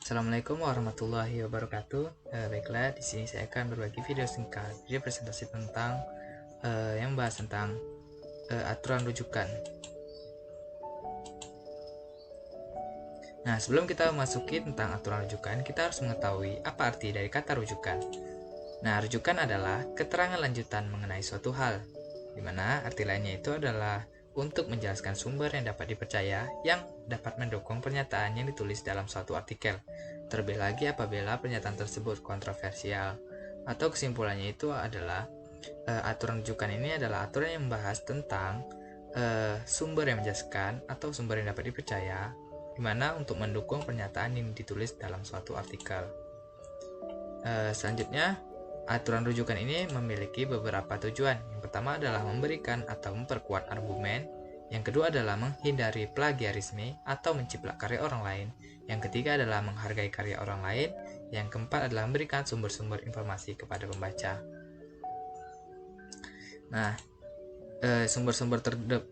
Assalamualaikum warahmatullahi wabarakatuh. Baiklah, di sini saya akan berbagi video singkat, video presentasi tentang yang membahas tentang aturan rujukan. Nah, sebelum kita memasuki tentang aturan rujukan, kita harus mengetahui apa arti dari kata rujukan. Nah, rujukan adalah keterangan lanjutan mengenai suatu hal, di mana arti lainnya itu adalah untuk menjelaskan sumber yang dapat dipercaya yang dapat mendukung pernyataan yang ditulis dalam suatu artikel. Terlebih lagi apabila pernyataan tersebut kontroversial, atau kesimpulannya itu adalah aturan rujukan ini adalah aturan yang membahas tentang sumber yang menjelaskan atau sumber yang dapat dipercaya, di mana untuk mendukung pernyataan yang ditulis dalam suatu artikel. Selanjutnya, aturan rujukan ini memiliki beberapa tujuan. Yang pertama adalah memberikan atau memperkuat argumen. Yang kedua adalah menghindari plagiarisme atau menciplak karya orang lain. Yang ketiga adalah menghargai karya orang lain. Yang keempat adalah memberikan sumber-sumber informasi kepada pembaca. Nah, sumber-sumber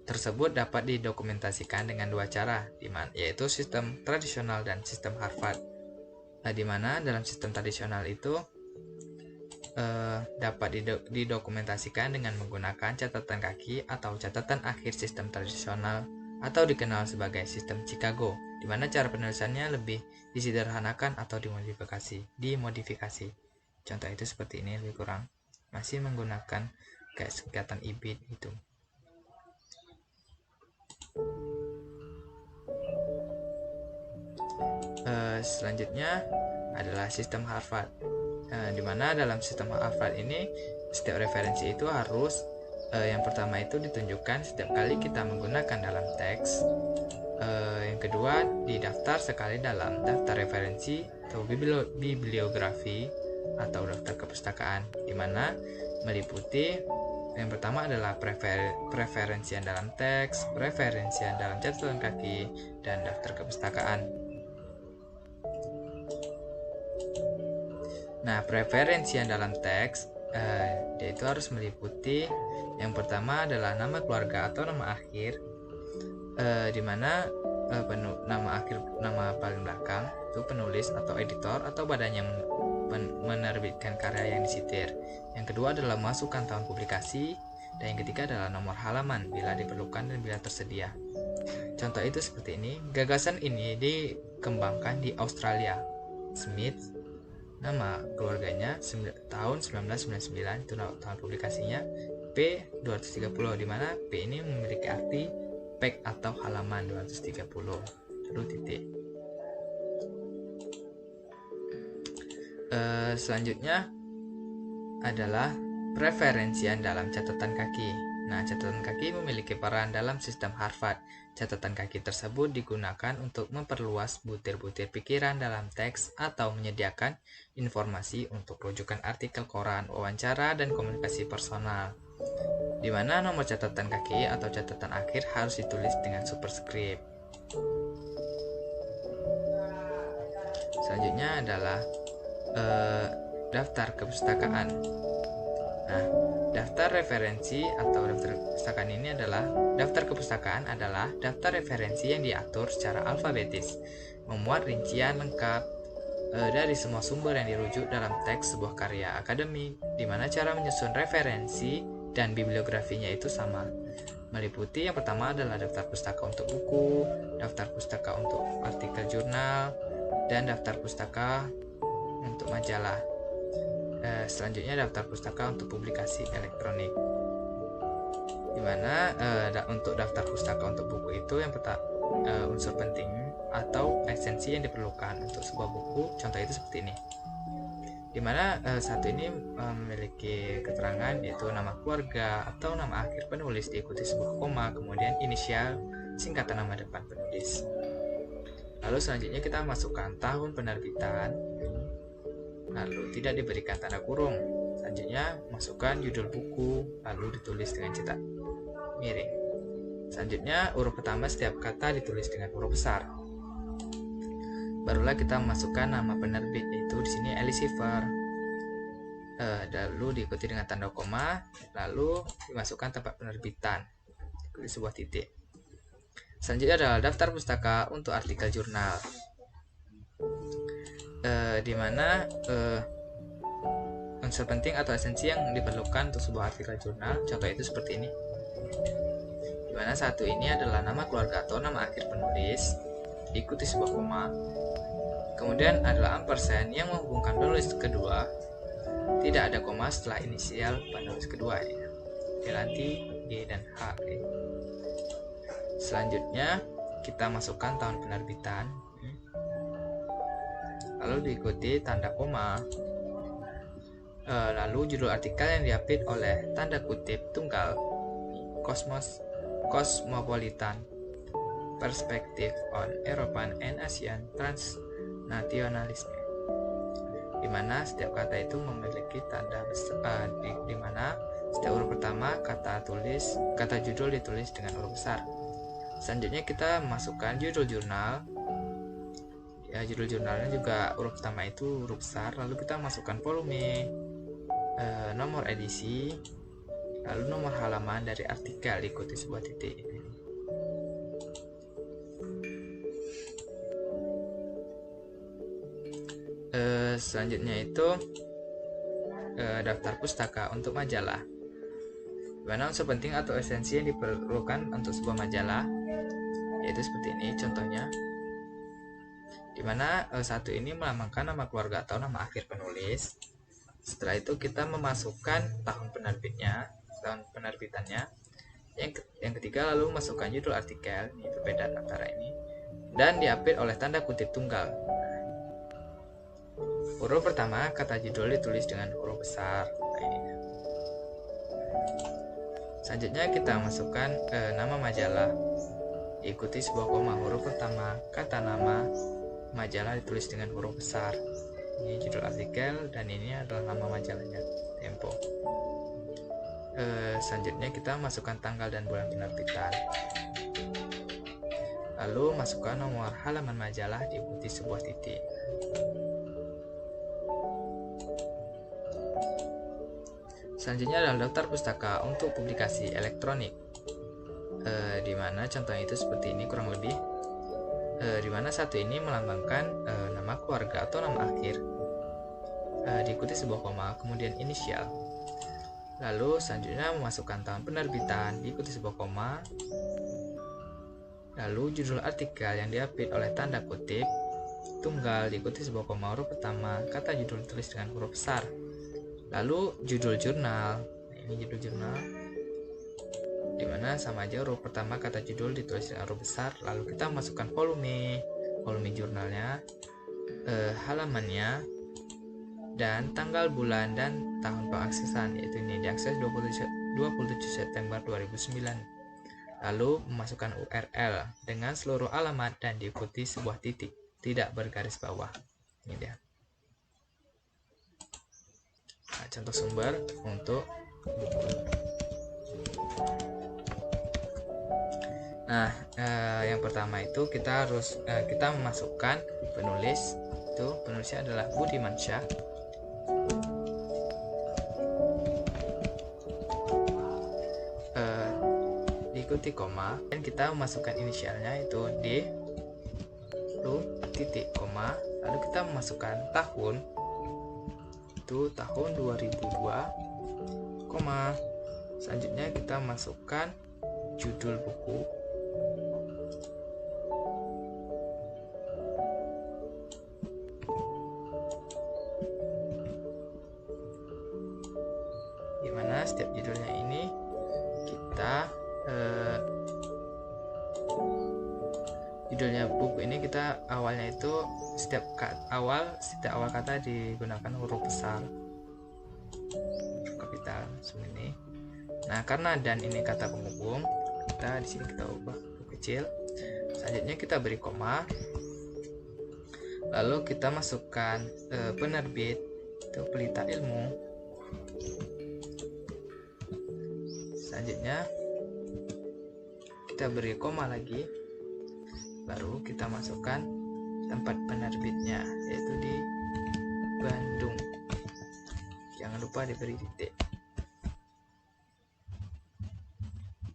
tersebut dapat didokumentasikan dengan dua cara, yaitu sistem tradisional dan sistem Harvard. Di mana dalam sistem tradisional itu dapat didokumentasikan dengan menggunakan catatan kaki atau catatan akhir sistem tradisional, atau dikenal sebagai sistem Chicago, di mana cara penulisannya lebih disederhanakan atau dimodifikasi. Contoh itu seperti ini, lebih kurang masih menggunakan kayak singkatan IBIT itu. Selanjutnya adalah sistem Harvard, di mana dalam sistem Harvard ini setiap referensi itu harus yang pertama itu ditunjukkan setiap kali kita menggunakan dalam teks. Yang kedua, didaftar sekali dalam daftar referensi atau bibliografi atau daftar kepustakaan, di mana meliputi yang pertama adalah preferensian dalam teks, preferensian dalam catatan kaki, dan daftar kepustakaan. Nah, preferensian dalam teks dia itu harus meliputi yang pertama adalah nama keluarga atau nama akhir, di mana nama akhir, nama paling belakang itu penulis atau editor atau badan yang menerbitkan karya yang disitir. Yang kedua adalah masukkan tahun publikasi, dan yang ketiga adalah nomor halaman bila diperlukan dan bila tersedia. Contoh itu seperti ini. Gagasan ini dikembangkan di Australia. Smith, nama keluarganya tahun 1999, itu tahun publikasinya. P230, di mana P ini memiliki arti page atau halaman 230. Lalu titik. Selanjutnya adalah preferensian dalam catatan kaki. Nah, catatan kaki memiliki peran dalam sistem Harvard. Catatan kaki tersebut digunakan untuk memperluas butir-butir pikiran dalam teks atau menyediakan informasi untuk rujukan artikel koran, wawancara, dan komunikasi personal, di mana nomor catatan kaki atau catatan akhir harus ditulis dengan superscript. Selanjutnya adalah daftar kepustakaan. Nah, daftar referensi atau daftar kepustakaan ini adalah daftar referensi yang diatur secara alfabetis, memuat rincian lengkap dari semua sumber yang dirujuk dalam teks sebuah karya akademik, di mana cara menyusun referensi dan bibliografinya itu sama. Meliputi yang pertama adalah daftar pustaka untuk buku, daftar pustaka untuk artikel jurnal, dan daftar pustaka untuk majalah. Selanjutnya daftar pustaka untuk publikasi elektronik, di mana untuk daftar pustaka untuk buku itu yang unsur penting atau esensi yang diperlukan untuk sebuah buku. Contoh itu seperti ini, di mana satu ini memiliki keterangan yaitu nama keluarga atau nama akhir penulis diikuti sebuah koma, kemudian inisial, singkatan nama depan penulis. Lalu selanjutnya kita masukkan tahun penerbitan, lalu tidak diberikan tanda kurung. Selanjutnya masukkan judul buku, lalu ditulis dengan cetak miring. Selanjutnya huruf pertama setiap kata ditulis dengan huruf besar. Barulah kita masukkan nama penerbit, yaitu di sini Elsevier. Lalu diikuti dengan tanda koma, lalu dimasukkan tempat penerbitan, di sebuah titik. Selanjutnya adalah daftar pustaka untuk artikel jurnal. di mana unsur penting atau esensi yang diperlukan untuk sebuah artikel jurnal. Contoh itu seperti ini, di mana satu ini adalah nama keluarga atau nama akhir penulis, diikuti sebuah koma. Kemudian adalah ampersand yang menghubungkan penulis kedua, tidak ada koma setelah inisial penulis kedua, ya. Melanti, G, dan H. Selanjutnya kita masukkan tahun penerbitan, lalu diikuti tanda koma, lalu judul artikel yang diapit oleh tanda kutip tunggal, Cosmopolitan Perspective on European and Asian Transnationalism, di mana setiap kata itu memiliki tanda besar, di mana setiap huruf pertama kata judul ditulis dengan huruf besar. Selanjutnya kita masukkan judul jurnal. Ya, judul jurnalnya juga huruf pertama itu huruf besar. Lalu kita masukkan volume, nomor edisi, lalu nomor halaman dari artikel diikuti sebuah titik. Selanjutnya itu daftar pustaka untuk majalah, di mana unsur penting atau esensi yang diperlukan untuk sebuah majalah, yaitu seperti ini contohnya, di mana satu ini melambangkan nama keluarga atau nama akhir penulis. Setelah itu kita memasukkan tahun penerbitannya. Yang ketiga lalu masukkan judul artikel, ini perbedaan antara ini, dan diapit oleh tanda kutip tunggal. Huruf pertama kata judul ditulis dengan huruf besar. Selanjutnya kita masukkan nama majalah, diikuti sebuah koma. Huruf pertama kata nama majalah ditulis dengan huruf besar. Ini judul artikel dan ini adalah nama majalahnya, Tempo. Selanjutnya kita masukkan tanggal dan bulan penerbitan, lalu masukkan nomor halaman majalah diikuti sebuah titik. Selanjutnya adalah daftar pustaka untuk publikasi elektronik, di mana contohnya itu seperti ini kurang lebih, di mana satu ini melambangkan nama keluarga atau nama akhir, diikuti sebuah koma, kemudian inisial. Lalu selanjutnya memasukkan tahun penerbitan, diikuti sebuah koma, lalu judul artikel yang diapit oleh tanda kutip tunggal, diikuti sebuah koma. Huruf pertama kata judul ditulis dengan huruf besar. Lalu judul jurnal, ini judul jurnal, dimana sama aja huruf pertama kata judul ditulis dengan huruf besar. Lalu kita masukkan volume jurnalnya, halamannya, dan tanggal, bulan, dan tahun pengaksesan, yaitu ini diakses 27 September 2009. Lalu memasukkan URL dengan seluruh alamat dan diikuti sebuah titik, tidak bergaris bawah. Ini dia. Nah, contoh sumber untuk buku. Nah, yang pertama itu kita harus kita memasukkan penulis. Itu penulisnya adalah Budimansyah. Diikuti koma, dan kita memasukkan inisialnya itu D, lalu titik koma, lalu kita memasukkan tahun, itu tahun 2002, koma. Selanjutnya kita masukkan judul buku, dimana setiap judulnya ini kita judulnya buku ini kita awalnya itu setiap awal kata digunakan huruf besar, kapital semua ini. Nah, karena dan ini kata penghubung, kita di sini kita ubah huruf kecil. Selanjutnya kita beri koma, lalu kita masukkan penerbit, itu Pelita Ilmu. Selanjutnya kita beri koma lagi, baru kita masukkan tempat penerbitnya, yaitu di Bandung. Jangan lupa diberi titik.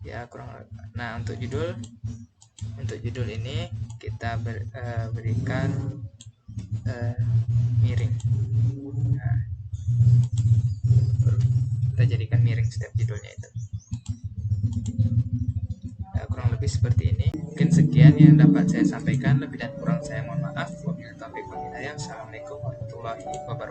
Ya, kurang. Nah, untuk judul ini kita berikan miring. Nah, kita jadikan miring setiap judulnya itu. Nah, kurang lebih seperti ini. Mungkin sekian yang dapat saya sampaikan. Lebih dan kurang saya mohon maaf. Wabillahi taufiq wal hidayah. Assalamualaikum warahmatullahi wabarakatuh.